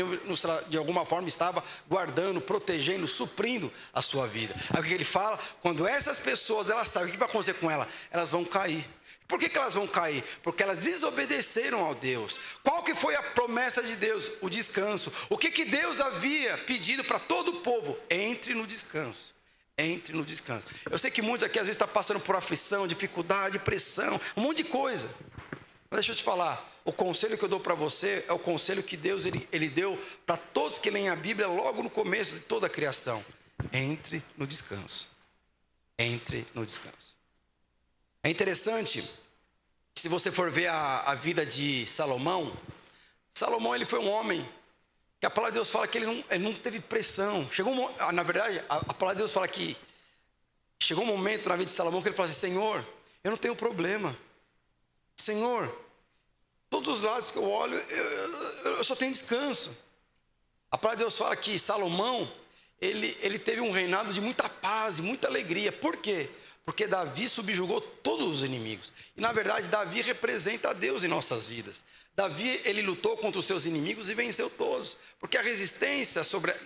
S1: de alguma forma estava guardando, protegendo, suprindo a sua vida. Aí o que ele fala? Quando essas pessoas, elas sabem o que vai acontecer com elas? Elas vão cair. Por que elas vão cair? Porque elas desobedeceram ao Deus. Qual que foi a promessa de Deus? O descanso. O que Deus havia pedido para todo o povo? Entre no descanso. Entre no descanso. Eu sei que muitos aqui às vezes estão passando por aflição, dificuldade, pressão, um monte de coisa. Mas deixa eu te falar, o conselho que eu dou para você é o conselho que Deus ele deu para todos que leem a Bíblia logo no começo de toda a criação. Entre no descanso. Entre no descanso. É interessante, se você for ver a vida de Salomão, ele foi um homem que a palavra de Deus fala que ele não teve pressão. Na verdade, a palavra de Deus fala que chegou um momento na vida de Salomão que ele falou assim, Senhor, eu não tenho problema. Senhor, todos os lados que eu olho, eu só tenho descanso. A palavra de Deus fala que Salomão, ele teve um reinado de muita paz e muita alegria. Por quê? Porque Davi subjugou todos os inimigos. E na verdade, Davi representa a Deus em nossas vidas. Davi, ele lutou contra os seus inimigos e venceu todos. Porque a resistência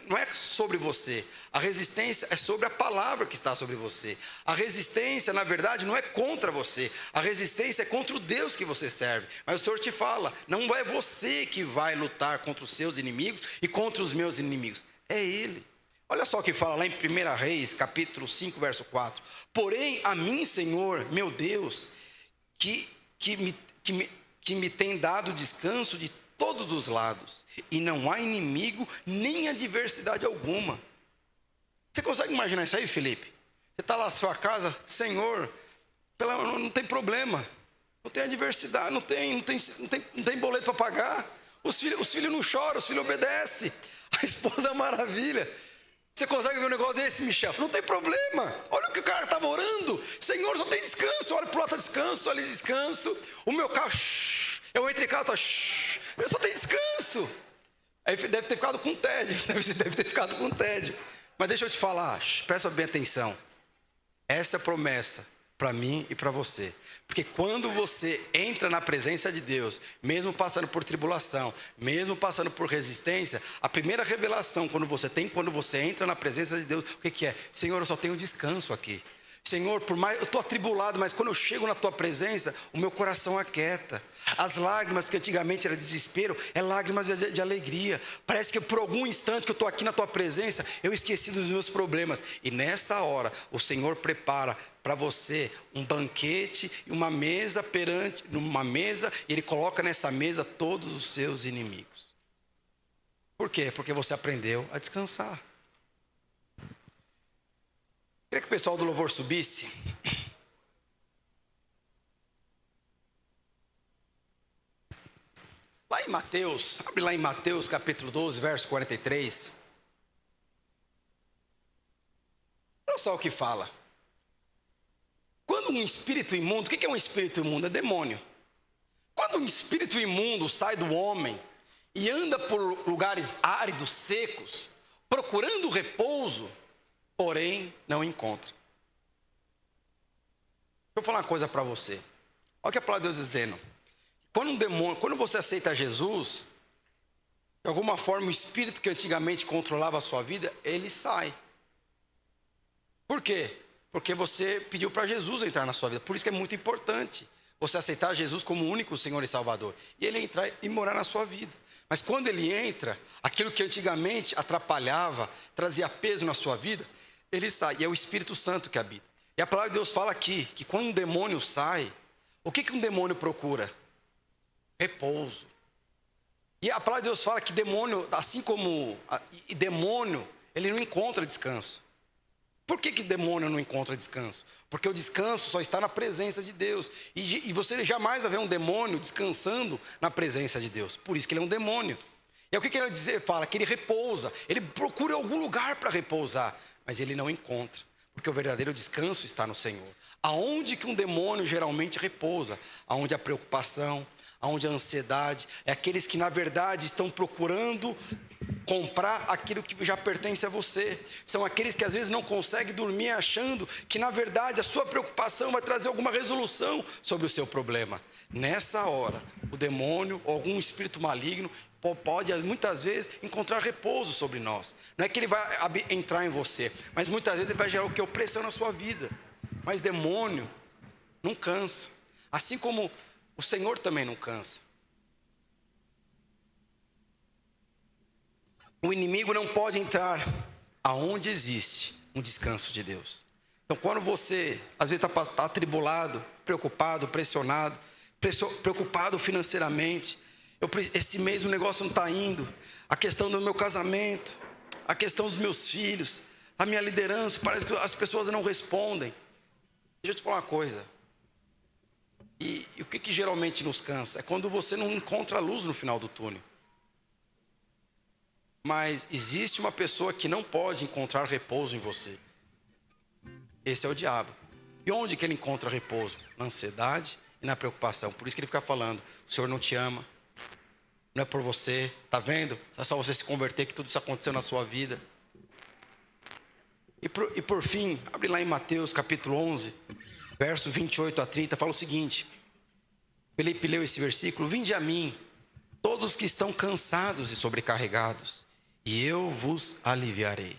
S1: não é sobre você. A resistência é sobre a palavra que está sobre você. A resistência, na verdade, não é contra você. A resistência é contra o Deus que você serve. Mas o Senhor te fala, não é você que vai lutar contra os seus inimigos e contra os meus inimigos. É Ele. Olha só o que fala lá em 1 Reis, capítulo 5, verso 4. Porém, a mim, Senhor, meu Deus, que me tem dado descanso de todos os lados, e não há inimigo nem adversidade alguma. Você consegue imaginar isso aí, Felipe? Você está lá na sua casa, Senhor, não tem problema, não tem adversidade, não tem boleto para pagar, os filhos não choram, os filhos obedecem, a esposa é maravilha. Você consegue ver um negócio desse, Michel? Não tem problema. Olha o que o cara estava orando. Senhor, só tem descanso. Olha para o lado, descanso, olha, descanso. O meu carro, eu entro em casa, eu só tenho descanso. Aí deve ter ficado com tédio. Deve ter ficado com tédio. Mas deixa eu te falar, presta bem atenção. Essa é a promessa para mim e para você. Porque quando você entra na presença de Deus, mesmo passando por tribulação, mesmo passando por resistência, a primeira revelação quando você entra na presença de Deus, o que é? Senhor, eu só tenho descanso aqui. Senhor, por mais eu estou atribulado, mas quando eu chego na tua presença, o meu coração aquieta. As lágrimas que antigamente era desespero, é lágrimas de alegria. Parece que por algum instante que eu estou aqui na tua presença, eu esqueci dos meus problemas. E nessa hora, o Senhor prepara para você um banquete e uma mesa e Ele coloca nessa mesa todos os seus inimigos. Por quê? Porque você aprendeu a descansar. Queria que o pessoal do louvor subisse. Lá em Mateus, abre lá em Mateus capítulo 12, verso 43. Olha só o que fala. Quando um espírito imundo, o que é um espírito imundo? É demônio. Quando um espírito imundo sai do homem e anda por lugares áridos, secos, procurando repouso, porém não encontra. Deixa eu falar uma coisa para você. Olha o que a palavra de Deus dizendo. Quando você aceita Jesus, de alguma forma o espírito que antigamente controlava a sua vida, ele sai. Por quê? Porque você pediu para Jesus entrar na sua vida. Por isso que é muito importante você aceitar Jesus como o único Senhor e Salvador. E Ele entrar e morar na sua vida. Mas quando Ele entra, aquilo que antigamente atrapalhava, trazia peso na sua vida, Ele sai. E é o Espírito Santo que habita. E a palavra de Deus fala aqui, que quando um demônio sai, o que um demônio procura? Repouso. E a palavra de Deus fala que demônio, assim como demônio, ele não encontra descanso. Por que demônio não encontra descanso? Porque o descanso só está na presença de Deus. E você jamais vai ver um demônio descansando na presença de Deus. Por isso que ele é um demônio. E o que ele dizer? Fala que ele repousa. Ele procura algum lugar para repousar. Mas ele não encontra. Porque o verdadeiro descanso está no Senhor. Aonde que um demônio geralmente repousa? Aonde a preocupação, aonde a ansiedade. É aqueles que na verdade estão procurando comprar aquilo que já pertence a você. São aqueles que às vezes não conseguem dormir achando que na verdade a sua preocupação vai trazer alguma resolução sobre o seu problema. Nessa hora, o demônio ou algum espírito maligno pode muitas vezes encontrar repouso sobre nós. Não é que ele vai entrar em você, mas muitas vezes ele vai gerar o que? Opressão na sua vida. Mas demônio não cansa. Assim como o Senhor também não cansa. O inimigo não pode entrar aonde existe um descanso de Deus. Então, quando você, às vezes, está atribulado, preocupado, pressionado, preocupado financeiramente, esse mês o negócio não está indo, a questão do meu casamento, a questão dos meus filhos, a minha liderança, parece que as pessoas não respondem. Deixa eu te falar uma coisa. E o que geralmente nos cansa? É quando você não encontra a luz no final do túnel. Mas existe uma pessoa que não pode encontrar repouso em você. Esse é o diabo. E onde que ele encontra repouso? Na ansiedade e na preocupação. Por isso que ele fica falando, o Senhor não te ama, não é por você, tá vendo? É só você se converter que tudo isso aconteceu na sua vida. E por fim, abre lá em Mateus capítulo 11, verso 28 a 30, fala o seguinte. Felipe leu esse versículo: vinde a mim, todos que estão cansados e sobrecarregados, e eu vos aliviarei.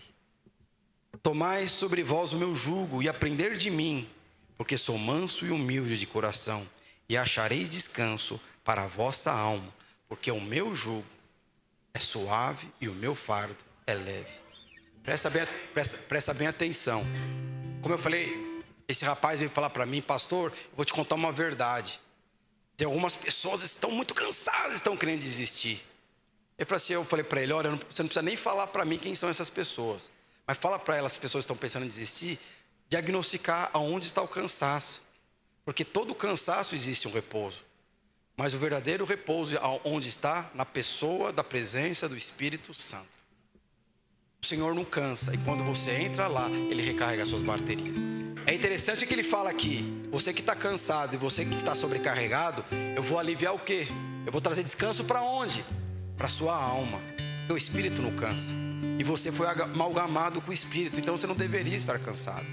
S1: Tomai sobre vós o meu jugo e aprender de mim, porque sou manso e humilde de coração, e achareis descanso para a vossa alma, porque o meu jugo é suave e o meu fardo é leve. Presta bem atenção. Como eu falei, esse rapaz veio falar para mim: pastor, eu vou te contar uma verdade. Tem algumas pessoas que estão muito cansadas, estão querendo desistir. Eu falei para ele: olha, você não precisa nem falar para mim quem são essas pessoas, mas fala para elas, as pessoas que estão pensando em desistir, diagnosticar aonde está o cansaço. Porque todo cansaço existe um repouso, mas o verdadeiro repouso onde está? Na pessoa da presença do Espírito Santo. O Senhor não cansa, e quando você entra lá, Ele recarrega as suas baterias. É interessante que Ele fala aqui: você que está cansado e você que está sobrecarregado, eu vou aliviar o quê? Eu vou trazer descanso para onde? Para a sua alma, porque o Espírito não cansa, e você foi amalgamado com o Espírito, então você não deveria estar cansado.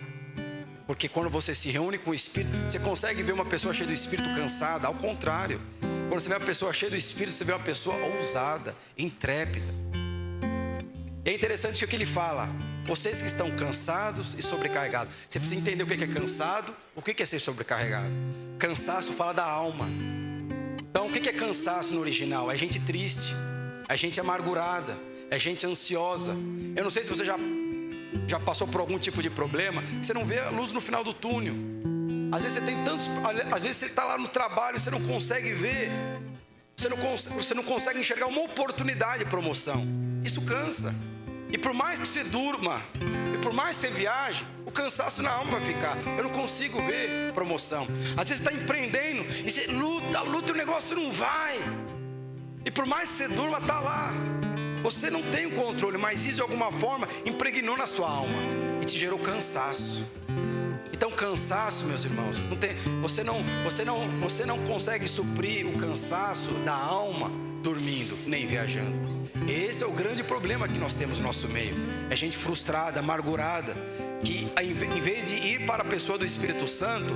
S1: Porque quando você se reúne com o Espírito, você consegue ver uma pessoa cheia do Espírito cansada. Ao contrário, quando você vê uma pessoa cheia do Espírito, você vê uma pessoa ousada, intrépida. É interessante que o que ele fala: vocês que estão cansados e sobrecarregados. Você precisa entender o que é cansado, o que é ser sobrecarregado. Cansaço fala da alma. Então o que é cansaço no original? É gente triste, é gente amargurada, é gente ansiosa. Eu não sei se você já passou por algum tipo de problema que você não vê a luz no final do túnel. Às vezes você está lá no trabalho, você não consegue ver, você não consegue enxergar uma oportunidade de promoção. Isso cansa. E por mais que você durma, e por mais que você viaje, o cansaço na alma vai ficar. Eu não consigo ver promoção. Às vezes você está empreendendo e você luta e o negócio não vai. E por mais que você durma, está lá. Você não tem o controle, mas isso de alguma forma impregnou na sua alma e te gerou cansaço. Então cansaço, meus irmãos, você não consegue suprir o cansaço da alma dormindo, nem viajando. Esse é o grande problema que nós temos no nosso meio. É gente frustrada, amargurada, que em vez de ir para a pessoa do Espírito Santo,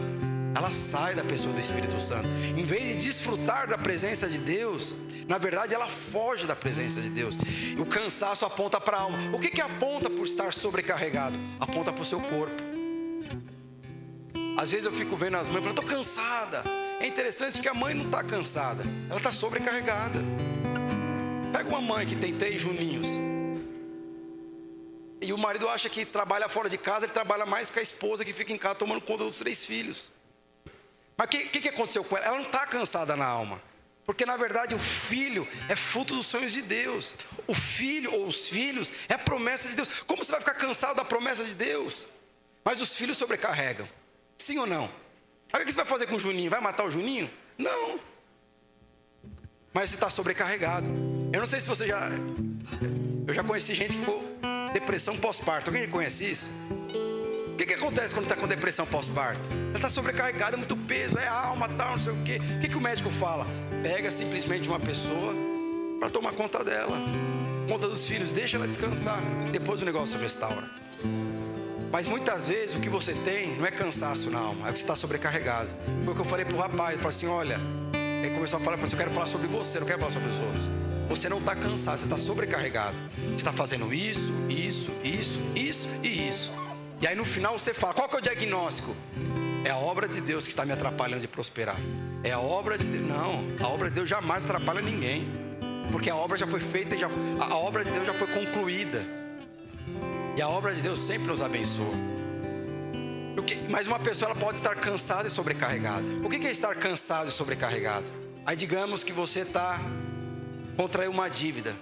S1: ela sai da pessoa do Espírito Santo. Em vez de desfrutar da presença de Deus, na verdade ela foge da presença de Deus. E o cansaço aponta para a alma. O que aponta por estar sobrecarregado? Aponta para o seu corpo. Às vezes eu fico vendo as mães e falo: estou cansada. É interessante que a mãe não está cansada, ela está sobrecarregada. Pega uma mãe que tem 3 juninhos, e o marido acha que trabalha fora de casa, ele trabalha mais que a esposa que fica em casa tomando conta dos 3 filhos. Mas o que aconteceu com ela? Ela não está cansada na alma, porque na verdade o filho é fruto dos sonhos de Deus. O filho ou os filhos é a promessa de Deus. Como você vai ficar cansado da promessa de Deus? Mas os filhos sobrecarregam, sim ou não? Aí o que você vai fazer com o Juninho? Vai matar o Juninho? Não. Mas você está sobrecarregado. Eu não sei se você eu já conheci gente que ficou depressão pós-parto. Alguém conhece isso? O que acontece quando está com depressão pós-parto? Ela está sobrecarregada, é muito peso, é alma, tal, não sei o quê. O que o médico fala? Pega simplesmente uma pessoa para tomar conta dela, conta dos filhos, deixa ela descansar, e depois o negócio restaura. Mas muitas vezes o que você tem não é cansaço na alma, é que você está sobrecarregado. Foi o que eu falei para o rapaz. Eu falei assim: olha, ele começou a falar para você: eu quero falar sobre você, não quero falar sobre os outros. Você não está cansado, você está sobrecarregado. Você está fazendo isso. E aí no final você fala: qual que é o diagnóstico? É a obra de Deus que está me atrapalhando de prosperar. É a obra de Deus. Não, a obra de Deus jamais atrapalha ninguém, porque a obra já foi feita, a obra de Deus já foi concluída. E a obra de Deus sempre nos abençoa. Mas uma pessoa, ela pode estar cansada e sobrecarregada. O que é estar cansado e sobrecarregado? Aí digamos que você contraiu uma dívida,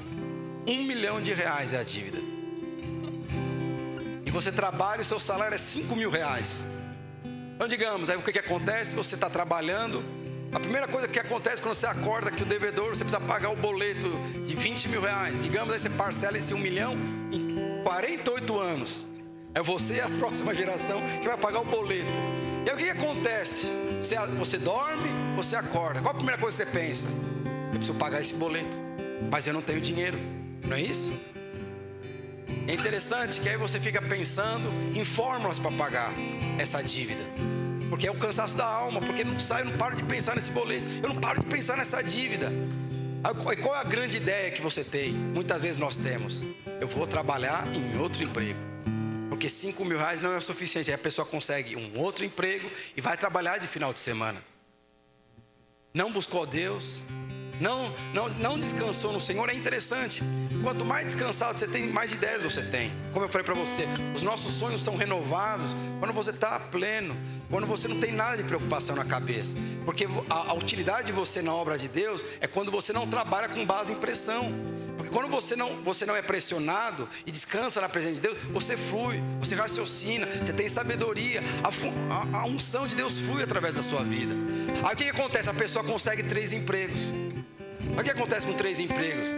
S1: R$1 milhão é a dívida, e você trabalha e o seu salário é R$5.000. Então digamos, aí o que acontece? Você está trabalhando, a primeira coisa que acontece quando você acorda, que o devedor, você precisa pagar o boleto de R$20.000. Digamos, aí você parcela esse 1 milhão em 48 anos. É você e a próxima geração que vai pagar o boleto. E aí o que acontece? Você dorme, você acorda. Qual a primeira coisa que você pensa? Eu preciso pagar esse boleto, mas eu não tenho dinheiro. Não é isso? É interessante que aí você fica pensando em fórmulas para pagar essa dívida, porque é o cansaço da alma, porque não sai, eu não paro de pensar nesse boleto, eu não paro de pensar nessa dívida. Qual é a grande ideia que você tem? Muitas vezes nós temos: eu vou trabalhar em outro emprego, porque 5 mil reais não é o suficiente. Aí a pessoa consegue um outro emprego e vai trabalhar de final de semana. Não buscou Deus, não descansou no Senhor. É interessante, quanto mais descansado você tem, mais ideias você tem. Como eu falei para você, os nossos sonhos são renovados quando você está pleno, quando você não tem nada de preocupação na cabeça. Porque a utilidade de você na obra de Deus é quando você não trabalha com base em pressão. Porque quando você não é pressionado e descansa na presença de Deus, você flui, você raciocina, você tem sabedoria, a unção de Deus flui através da sua vida. Aí o que acontece? A pessoa consegue 3 empregos. Aí o que acontece com 3 empregos?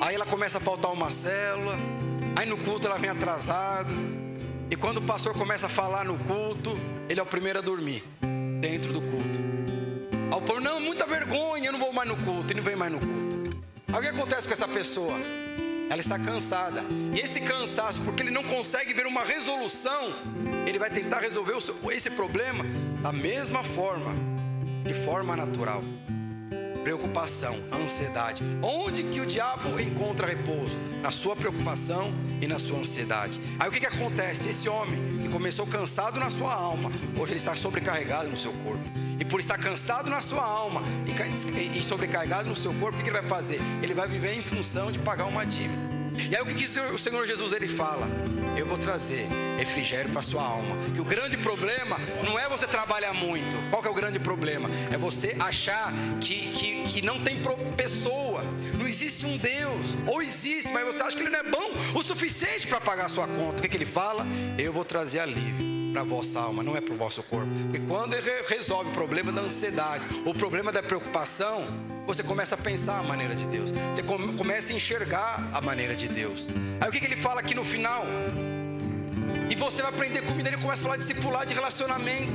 S1: Aí ela começa a faltar uma célula, aí no culto ela vem atrasado, e quando o pastor começa a falar no culto, ele é o primeiro a dormir, dentro do culto. Aí o povo: não, muita vergonha, eu não vou mais no culto, e não vem mais no culto. Aí o que acontece com essa pessoa? Ela está cansada, e esse cansaço, porque ele não consegue ver uma resolução, ele vai tentar resolver esse problema da mesma forma, de forma natural. Preocupação, ansiedade. Onde que o diabo encontra repouso? Na sua preocupação e na sua ansiedade. Aí o que acontece? Esse homem que começou cansado na sua alma, hoje ele está sobrecarregado no seu corpo. E por estar cansado na sua alma e sobrecarregado no seu corpo, o que ele vai fazer? Ele vai viver em função de pagar uma dívida. E aí o que o Senhor Jesus ele fala? Eu vou trazer refrigério para a sua alma. E o grande problema não é você trabalhar muito. Qual que é o grande problema? É você achar que não tem pessoa, não existe um Deus. Ou existe, mas você acha que Ele não é bom o suficiente para pagar a sua conta. O que Ele fala? Eu vou trazer alívio para a vossa alma, não é para o vosso corpo. Porque quando Ele resolve o problema da ansiedade, o problema da preocupação, você começa a pensar a maneira de Deus, você começa a enxergar a maneira de Deus. Aí o que Ele fala aqui no final? E você vai aprender comigo. Ele começa a falar de discipular, de relacionamento.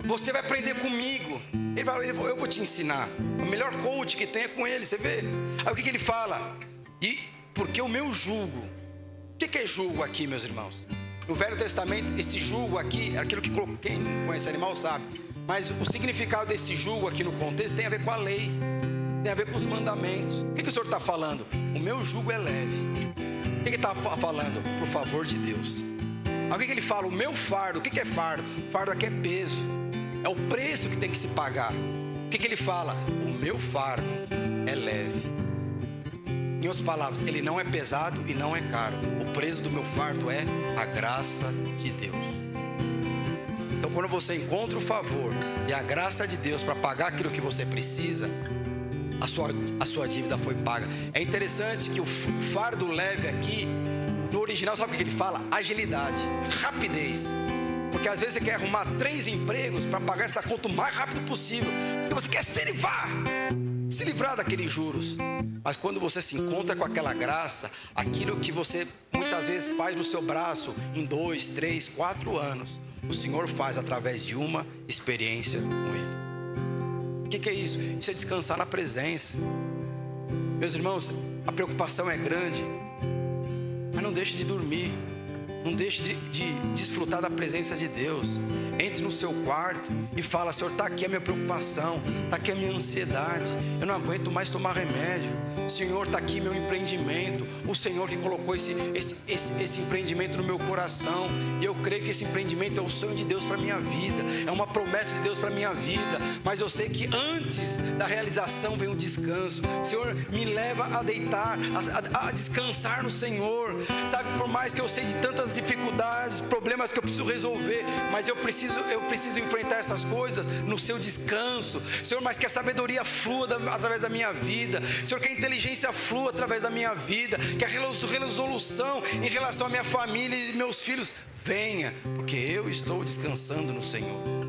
S1: Você vai aprender comigo. Ele vai, eu vou te ensinar. O melhor coach que tem é com ele, você vê. Aí o que Ele fala? E porque o meu jugo. O que é jugo aqui, meus irmãos? No Velho Testamento, esse jugo aqui, aquilo que quem conhece animal sabe. Mas o significado desse jugo aqui no contexto tem a ver com a lei, tem a ver com os mandamentos. O que o Senhor está falando? O meu jugo é leve. O que Ele está falando? Por favor de Deus. Aí o que Ele fala? O meu fardo. O que é fardo? Fardo aqui é peso, é o preço que tem que se pagar. O que Ele fala? O meu fardo é leve. Em outras palavras, ele não é pesado e não é caro. O preço do meu fardo é a graça de Deus. Então quando você encontra o favor e a graça de Deus para pagar aquilo que você precisa, a sua dívida foi paga. É interessante que o fardo leve aqui, no original, sabe o que ele fala? Agilidade, rapidez. Porque às vezes você quer arrumar 3 empregos para pagar essa conta o mais rápido possível, porque você quer se livrar daqueles juros. Mas quando você se encontra com aquela graça, aquilo que você muitas vezes faz no seu braço em 2, 3, 4 anos, o Senhor faz através de uma experiência com Ele. O que é isso? Isso é descansar na presença. Meus irmãos, a preocupação é grande, mas não deixe de dormir. Não deixe de desfrutar da presença de Deus. Entre no seu quarto e fala: Senhor, está aqui a minha preocupação, está aqui a minha ansiedade, eu não aguento mais tomar remédio. Senhor, está aqui meu empreendimento. O Senhor que colocou esse empreendimento no meu coração, e eu creio que esse empreendimento é o sonho de Deus para a minha vida, é uma promessa de Deus para a minha vida. Mas eu sei que antes da realização vem um descanso. Senhor, me leva a deitar, a descansar no Senhor. Sabe, por mais que eu sei de tantas dificuldades, problemas que eu preciso resolver, mas eu preciso enfrentar essas coisas no seu descanso. Senhor, mas que a sabedoria flua através da minha vida. Senhor, que a inteligência flua através da minha vida, que a resolução em relação à minha família e meus filhos venha, porque eu estou descansando no Senhor.